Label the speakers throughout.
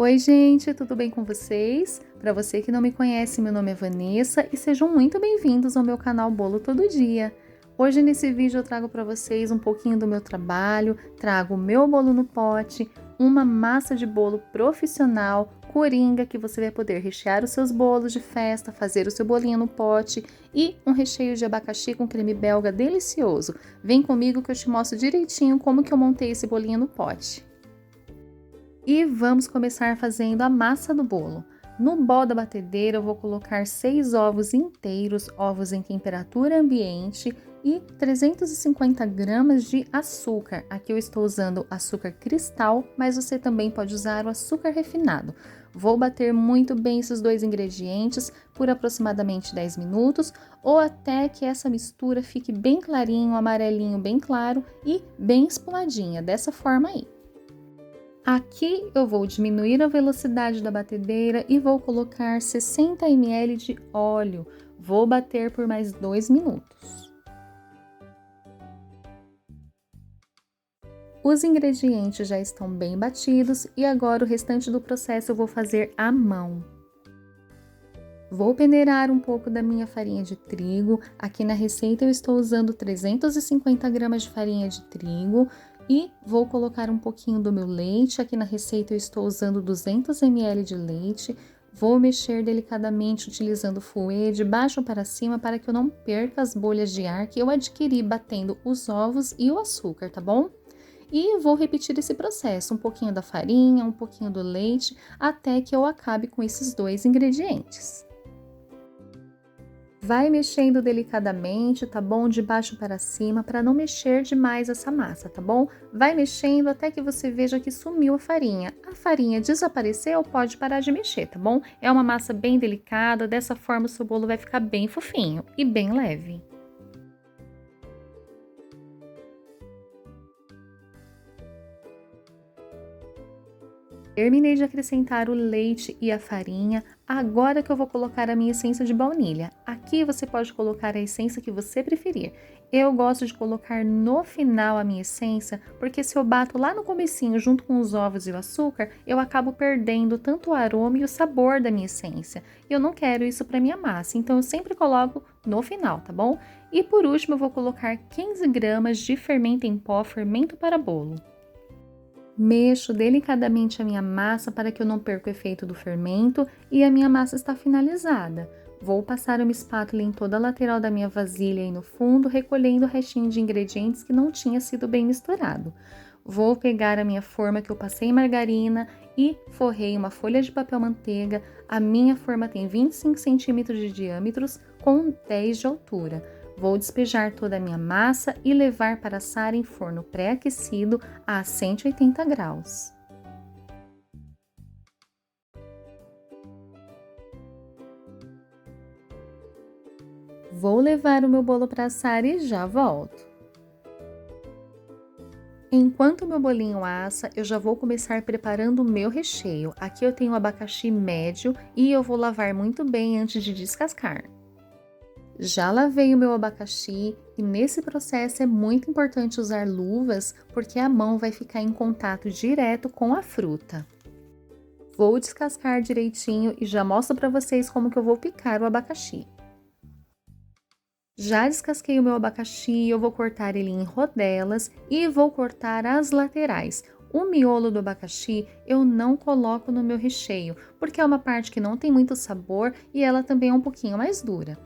Speaker 1: Oi, gente, tudo bem com vocês? Para você que não me conhece, meu nome é Vanessa e sejam muito bem-vindos ao meu canal Bolo Todo Dia. Hoje nesse vídeo eu trago para vocês um pouquinho do meu trabalho, trago o meu bolo no pote, uma massa de bolo profissional, coringa, que você vai poder rechear os seus bolos de festa, fazer o seu bolinho no pote e um recheio de abacaxi com creme belga delicioso. Vem comigo que eu te mostro direitinho como que eu montei esse bolinho no pote. E vamos começar fazendo a massa do bolo. No bol da batedeira eu vou colocar 6 ovos inteiros, ovos em temperatura ambiente e 350 gramas de açúcar. Aqui eu estou usando açúcar cristal, mas você também pode usar o açúcar refinado. Vou bater muito bem esses dois ingredientes por aproximadamente 10 minutos ou até que essa mistura fique bem clarinho, amarelinho bem claro e bem espumadinha, dessa forma aí. Aqui eu vou diminuir a velocidade da batedeira e vou colocar 60 ml de óleo. Vou bater por mais 2 minutos. Os ingredientes já estão bem batidos e agora o restante do processo eu vou fazer à mão. Vou peneirar um pouco da minha farinha de trigo. Aqui na receita eu estou usando 350 gramas de farinha de trigo. E vou colocar um pouquinho do meu leite, aqui na receita eu estou usando 200 ml de leite. Vou mexer delicadamente utilizando o fouet de baixo para cima para que eu não perca as bolhas de ar que eu adquiri batendo os ovos e o açúcar, tá bom? E vou repetir esse processo, um pouquinho da farinha, um pouquinho do leite, até que eu acabe com esses dois ingredientes. Vai mexendo delicadamente, tá bom? De baixo para cima, para não mexer demais essa massa, tá bom? Vai mexendo até que você veja que sumiu a farinha. A farinha desapareceu, pode parar de mexer, tá bom? É uma massa bem delicada, dessa forma o seu bolo vai ficar bem fofinho e bem leve. Terminei de acrescentar o leite e a farinha, agora que eu vou colocar a minha essência de baunilha. Aqui você pode colocar a essência que você preferir. Eu gosto de colocar no final a minha essência, porque se eu bato lá no comecinho junto com os ovos e o açúcar, eu acabo perdendo tanto o aroma e o sabor da minha essência. E eu não quero isso para minha massa, então eu sempre coloco no final, tá bom? E por último eu vou colocar 15 gramas de fermento em pó, fermento para bolo. Mexo delicadamente a minha massa para que eu não perca o efeito do fermento e a minha massa está finalizada. Vou passar uma espátula em toda a lateral da minha vasilha e no fundo, recolhendo o restinho de ingredientes que não tinha sido bem misturado. Vou pegar a minha forma que eu passei em margarina e forrei uma folha de papel manteiga. A minha forma tem 25 centímetros de diâmetro com 10 de altura. Vou despejar toda a minha massa e levar para assar em forno pré-aquecido a 180 graus. Vou levar o meu bolo para assar e já volto. Enquanto o meu bolinho assa, eu já vou começar preparando o meu recheio. Aqui eu tenho o abacaxi médio e eu vou lavar muito bem antes de descascar. Já lavei o meu abacaxi e nesse processo é muito importante usar luvas porque a mão vai ficar em contato direto com a fruta. Vou descascar direitinho e já mostro para vocês como que eu vou picar o abacaxi. Já descasquei o meu abacaxi, eu vou cortar ele em rodelas e vou cortar as laterais. O miolo do abacaxi eu não coloco no meu recheio, porque é uma parte que não tem muito sabor e ela também é um pouquinho mais dura.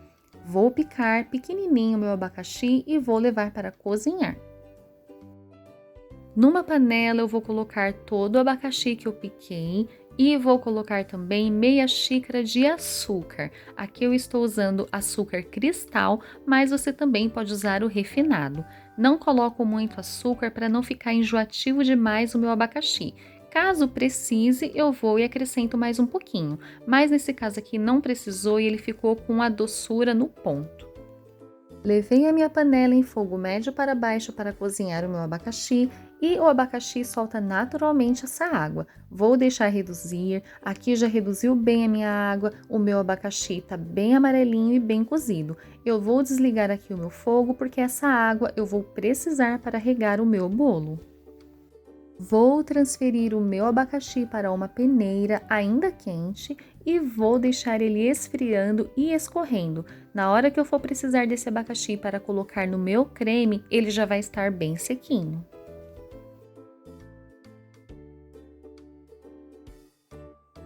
Speaker 1: Vou picar pequenininho o meu abacaxi e vou levar para cozinhar. Numa panela eu vou colocar todo o abacaxi que eu piquei e vou colocar também meia xícara de açúcar. Aqui eu estou usando açúcar cristal, mas você também pode usar o refinado. Não coloco muito açúcar para não ficar enjoativo demais o meu abacaxi. Caso precise, eu vou e acrescento mais um pouquinho, mas nesse caso aqui não precisou e ele ficou com a doçura no ponto. Levei a minha panela em fogo médio para baixo para cozinhar o meu abacaxi e o abacaxi solta naturalmente essa água. Vou deixar reduzir, aqui já reduziu bem a minha água, o meu abacaxi está bem amarelinho e bem cozido. Eu vou desligar aqui o meu fogo porque essa água eu vou precisar para regar o meu bolo. Vou transferir o meu abacaxi para uma peneira ainda quente e vou deixar ele esfriando e escorrendo. Na hora que eu for precisar desse abacaxi para colocar no meu creme, ele já vai estar bem sequinho.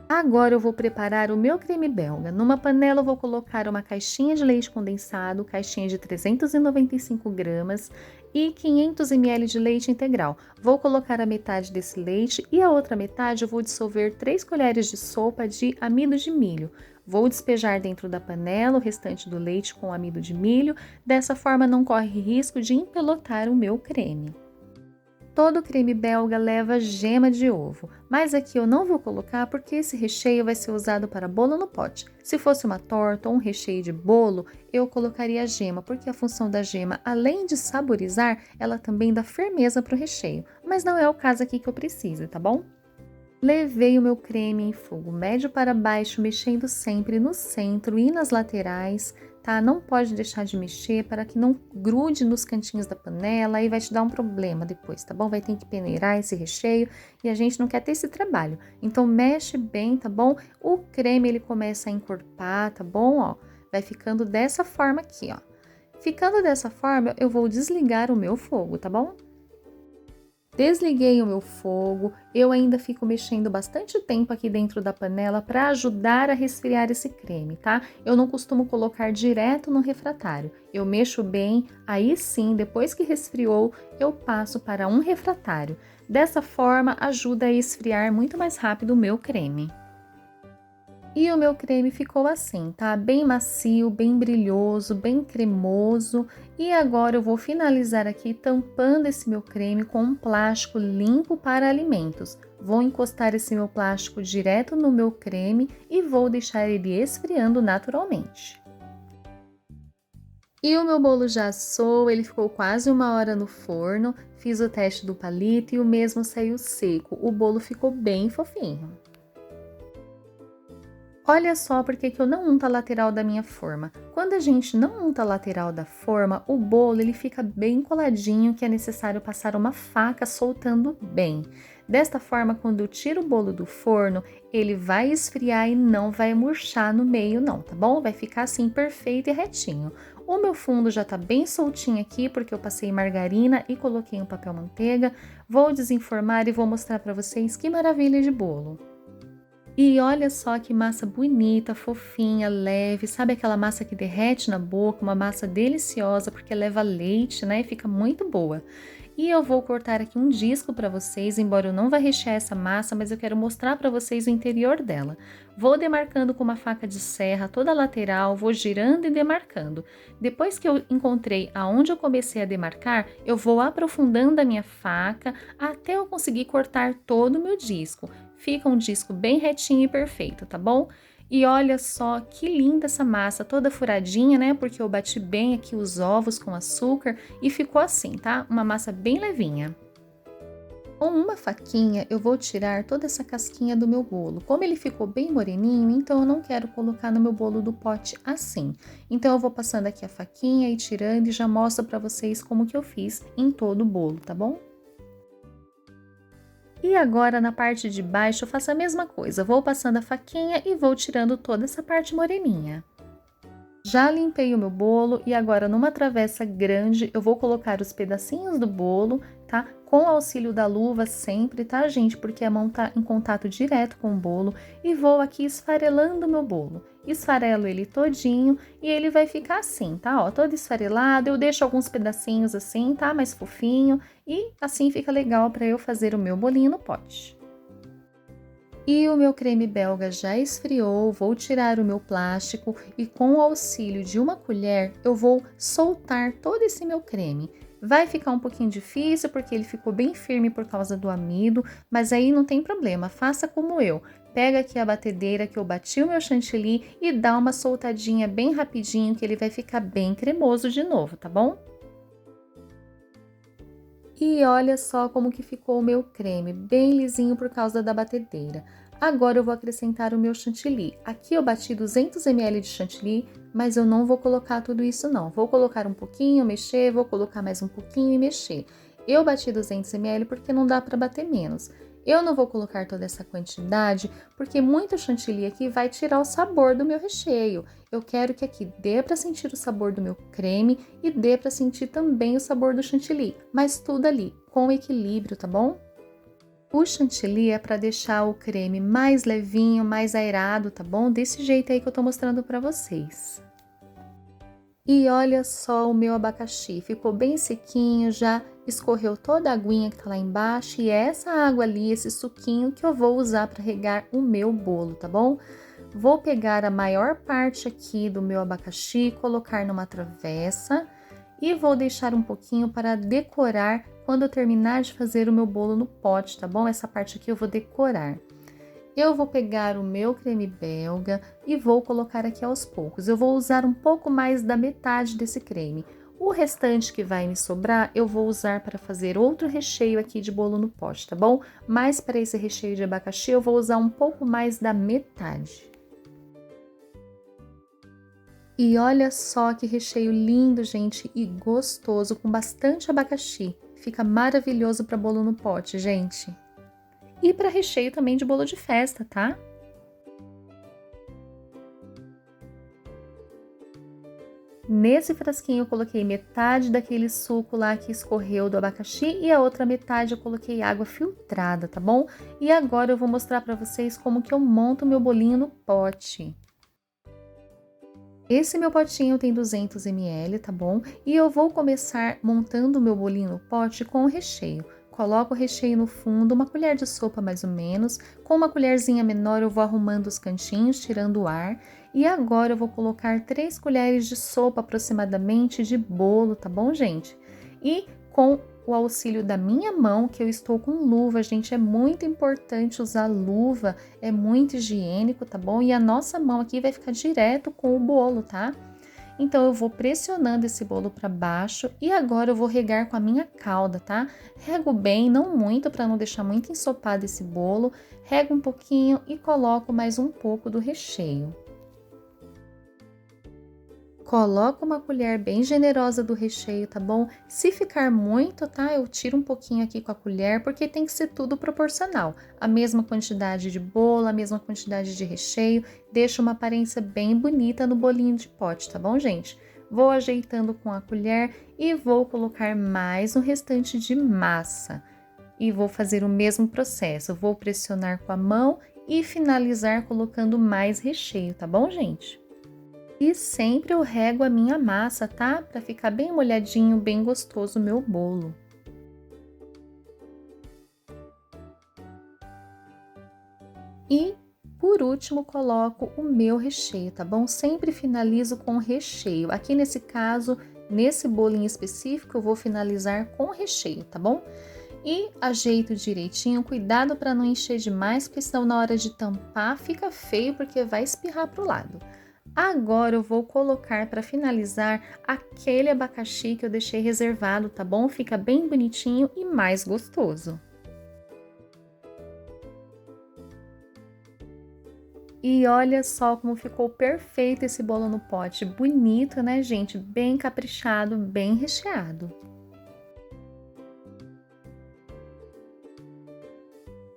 Speaker 1: Agora eu vou preparar o meu creme belga. Numa panela eu vou colocar uma caixinha de leite condensado, caixinha de 395 gramas e 500 ml de leite integral. Vou colocar a metade desse leite e a outra metade eu vou dissolver 3 colheres de sopa de amido de milho. Vou despejar dentro da panela o restante do leite com amido de milho, dessa forma não corre risco de empelotar o meu creme. Todo creme belga leva gema de ovo, mas aqui eu não vou colocar porque esse recheio vai ser usado para bolo no pote. Se fosse uma torta ou um recheio de bolo, eu colocaria gema, porque a função da gema, além de saborizar, ela também dá firmeza para o recheio. Mas não é o caso aqui que eu preciso, tá bom? Levei o meu creme em fogo médio para baixo, mexendo sempre no centro e nas laterais, tá? Não pode deixar de mexer para que não grude nos cantinhos da panela, aí vai te dar um problema depois, tá bom? Vai ter que peneirar esse recheio e a gente não quer ter esse trabalho. Então mexe bem, tá bom? O creme ele começa a encorpar, tá bom? Ó, vai ficando dessa forma aqui, ó. Ficando dessa forma, eu vou desligar o meu fogo, tá bom? Desliguei o meu fogo, eu ainda fico mexendo bastante tempo aqui dentro da panela para ajudar a resfriar esse creme, tá? Eu não costumo colocar direto no refratário, eu mexo bem, aí sim, depois que resfriou, eu passo para um refratário. Dessa forma, ajuda a esfriar muito mais rápido o meu creme. E o meu creme ficou assim, tá? Bem macio, bem brilhoso, bem cremoso. E agora eu vou finalizar aqui tampando esse meu creme com um plástico limpo para alimentos. Vou encostar esse meu plástico direto no meu creme e vou deixar ele esfriando naturalmente. E o meu bolo já assou, ele ficou quase 1 hora no forno. Fiz o teste do palito e o mesmo saiu seco. O bolo ficou bem fofinho. Olha só porque que eu não unto a lateral da minha forma. Quando a gente não unta a lateral da forma, o bolo ele fica bem coladinho, que é necessário passar uma faca soltando bem. Desta forma, quando eu tiro o bolo do forno, ele vai esfriar e não vai murchar no meio não, tá bom? Vai ficar assim perfeito e retinho. O meu fundo já tá bem soltinho aqui, porque eu passei margarina e coloquei um papel manteiga. Vou desenformar e vou mostrar para vocês que maravilha de bolo. E olha só que massa bonita, fofinha, leve, sabe aquela massa que derrete na boca, uma massa deliciosa porque leva leite, né? E fica muito boa. E eu vou cortar aqui um disco para vocês, embora eu não vá rechear essa massa, mas eu quero mostrar para vocês o interior dela. Vou demarcando com uma faca de serra toda a lateral, vou girando e demarcando. Depois que eu encontrei aonde eu comecei a demarcar, eu vou aprofundando a minha faca até eu conseguir cortar todo o meu disco. Fica um disco bem retinho e perfeito, tá bom? E olha só que linda essa massa, toda furadinha, né? Porque eu bati bem aqui os ovos com açúcar e ficou assim, tá? Uma massa bem levinha. Com uma faquinha, eu vou tirar toda essa casquinha do meu bolo. Como ele ficou bem moreninho, então eu não quero colocar no meu bolo do pote assim. Então eu vou passando aqui a faquinha e tirando e já mostro pra vocês como que eu fiz em todo o bolo, tá bom? E agora na parte de baixo eu faço a mesma coisa, vou passando a faquinha e vou tirando toda essa parte moreninha. Já limpei o meu bolo e agora numa travessa grande eu vou colocar os pedacinhos do bolo, tá? Com o auxílio da luva sempre, tá, gente? Porque a mão tá em contato direto com o bolo e vou aqui esfarelando o meu bolo. Esfarelo ele todinho e ele vai ficar assim, tá? Ó, todo esfarelado, eu deixo alguns pedacinhos assim, tá? Mais fofinho e assim fica legal para eu fazer o meu bolinho no pote. E o meu creme belga já esfriou, vou tirar o meu plástico e com o auxílio de uma colher eu vou soltar todo esse meu creme. Vai ficar um pouquinho difícil porque ele ficou bem firme por causa do amido, mas aí não tem problema, faça como eu. Pega aqui a batedeira que eu bati o meu chantilly e dá uma soltadinha bem rapidinho que ele vai ficar bem cremoso de novo, tá bom? E olha só como que ficou o meu creme, bem lisinho por causa da batedeira. Agora eu vou acrescentar o meu chantilly. Aqui eu bati 200 ml de chantilly, mas eu não vou colocar tudo isso não. Vou colocar um pouquinho, mexer, vou colocar mais um pouquinho e mexer. Eu bati 200 ml porque não dá para bater menos. Eu não vou colocar toda essa quantidade, porque muito chantilly aqui vai tirar o sabor do meu recheio. Eu quero que aqui dê para sentir o sabor do meu creme e dê para sentir também o sabor do chantilly, mas tudo ali, com equilíbrio, tá bom? O chantilly é para deixar o creme mais levinho, mais aerado, tá bom? Desse jeito aí que eu tô mostrando para vocês. E olha só o meu abacaxi, ficou bem sequinho, já escorreu toda a aguinha que tá lá embaixo e é essa água ali, esse suquinho que eu vou usar para regar o meu bolo, tá bom? Vou pegar a maior parte aqui do meu abacaxi, colocar numa travessa e vou deixar um pouquinho para decorar quando eu terminar de fazer o meu bolo no pote, tá bom? Essa parte aqui eu vou decorar. Eu vou pegar o meu creme belga e vou colocar aqui aos poucos. Eu vou usar um pouco mais da metade desse creme. O restante que vai me sobrar, eu vou usar para fazer outro recheio aqui de bolo no pote, tá bom? Mas para esse recheio de abacaxi, eu vou usar um pouco mais da metade. E olha só que recheio lindo, gente, e gostoso, com bastante abacaxi. Fica maravilhoso para bolo no pote, gente. E para recheio também de bolo de festa, tá? Nesse frasquinho eu coloquei metade daquele suco lá que escorreu do abacaxi e a outra metade eu coloquei água filtrada, tá bom? E agora eu vou mostrar para vocês como que eu monto meu bolinho no pote. Esse meu potinho tem 200 ml, tá bom? E eu vou começar montando o meu bolinho no pote com o recheio. Coloco o recheio no fundo, uma colher de sopa mais ou menos. Com uma colherzinha menor eu vou arrumando os cantinhos, tirando o ar. E agora eu vou colocar 3 colheres de sopa aproximadamente de bolo, tá bom, gente? E com o auxílio da minha mão, que eu estou com luva, gente, é muito importante usar luva, é muito higiênico, tá bom? E a nossa mão aqui vai ficar direto com o bolo, tá? Então eu vou pressionando esse bolo para baixo e agora eu vou regar com a minha calda, tá? Rego bem, não muito para não deixar muito ensopado esse bolo. Rego um pouquinho e coloco mais um pouco do recheio. Coloco uma colher bem generosa do recheio, tá bom? Se ficar muito, tá? Eu tiro um pouquinho aqui com a colher, porque tem que ser tudo proporcional. A mesma quantidade de bolo, a mesma quantidade de recheio, deixa uma aparência bem bonita no bolinho de pote, tá bom, gente? Vou ajeitando com a colher e vou colocar mais o restante de massa. E vou fazer o mesmo processo, vou pressionar com a mão e finalizar colocando mais recheio, tá bom, gente? E sempre eu rego a minha massa, tá? Para ficar bem molhadinho, bem gostoso o meu bolo. E, por último, coloco o meu recheio, tá bom? Sempre finalizo com recheio. Aqui nesse caso, nesse bolo em específico, eu vou finalizar com recheio, tá bom? E ajeito direitinho, cuidado para não encher demais, porque senão na hora de tampar fica feio, porque vai espirrar pro lado. Agora eu vou colocar para finalizar aquele abacaxi que eu deixei reservado, tá bom? Fica bem bonitinho e mais gostoso. E olha só como ficou perfeito esse bolo no pote. Bonito, né, gente? Bem caprichado, bem recheado.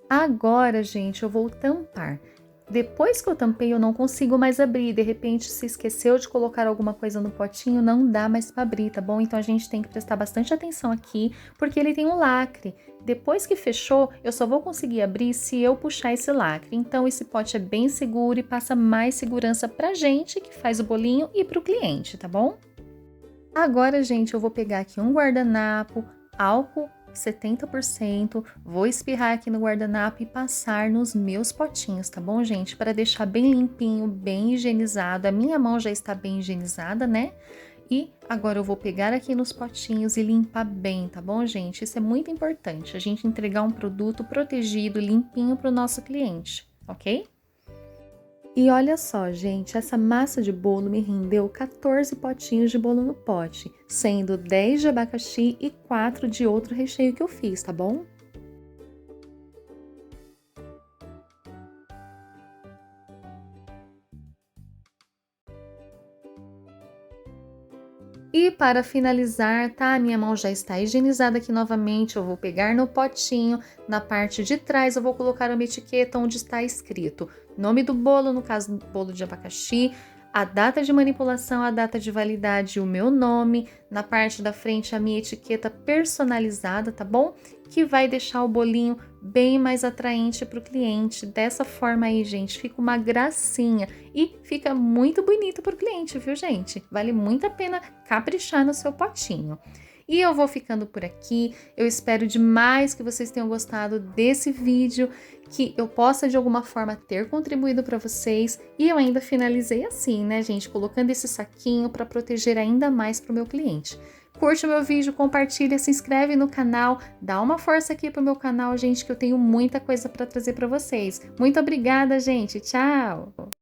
Speaker 1: Agora, gente, eu vou tampar. Depois que eu tampei, eu não consigo mais abrir. De repente, se esqueceu de colocar alguma coisa no potinho, não dá mais para abrir, tá bom? Então a gente tem que prestar bastante atenção aqui, porque ele tem um lacre. Depois que fechou, eu só vou conseguir abrir se eu puxar esse lacre. Então esse pote é bem seguro e passa mais segurança pra gente que faz o bolinho e pro cliente, tá bom? Agora, gente, eu vou pegar aqui um guardanapo, álcool 70%, vou espirrar aqui no guardanapo e passar nos meus potinhos, tá bom, gente? Para deixar bem limpinho, bem higienizado. A minha mão já está bem higienizada, né? E agora eu vou pegar aqui nos potinhos e limpar bem, tá bom, gente? Isso é muito importante, a gente entregar um produto protegido, limpinho para o nosso cliente, ok? E olha só, gente, essa massa de bolo me rendeu 14 potinhos de bolo no pote, sendo 10 de abacaxi e 4 de outro recheio que eu fiz, tá bom? E para finalizar, tá? Minha mão já está higienizada aqui novamente. Eu vou pegar no potinho, na parte de trás eu vou colocar uma etiqueta onde está escrito nome do bolo, no caso bolo de abacaxi, a data de manipulação, a data de validade e o meu nome. Na parte da frente a minha etiqueta personalizada, tá bom? Que vai deixar o bolinho bem mais atraente para o cliente. Dessa forma aí, gente, fica uma gracinha e fica muito bonito para o cliente, viu, gente? Vale muito a pena caprichar no seu potinho. E eu vou ficando por aqui. Eu espero demais que vocês tenham gostado desse vídeo, que eu possa de alguma forma ter contribuído para vocês. E eu ainda finalizei assim, né, gente? Colocando esse saquinho para proteger ainda mais para o meu cliente. Curte o meu vídeo, compartilha, se inscreve no canal, dá uma força aqui pro meu canal, gente, que eu tenho muita coisa para trazer para vocês. Muito obrigada, gente. Tchau!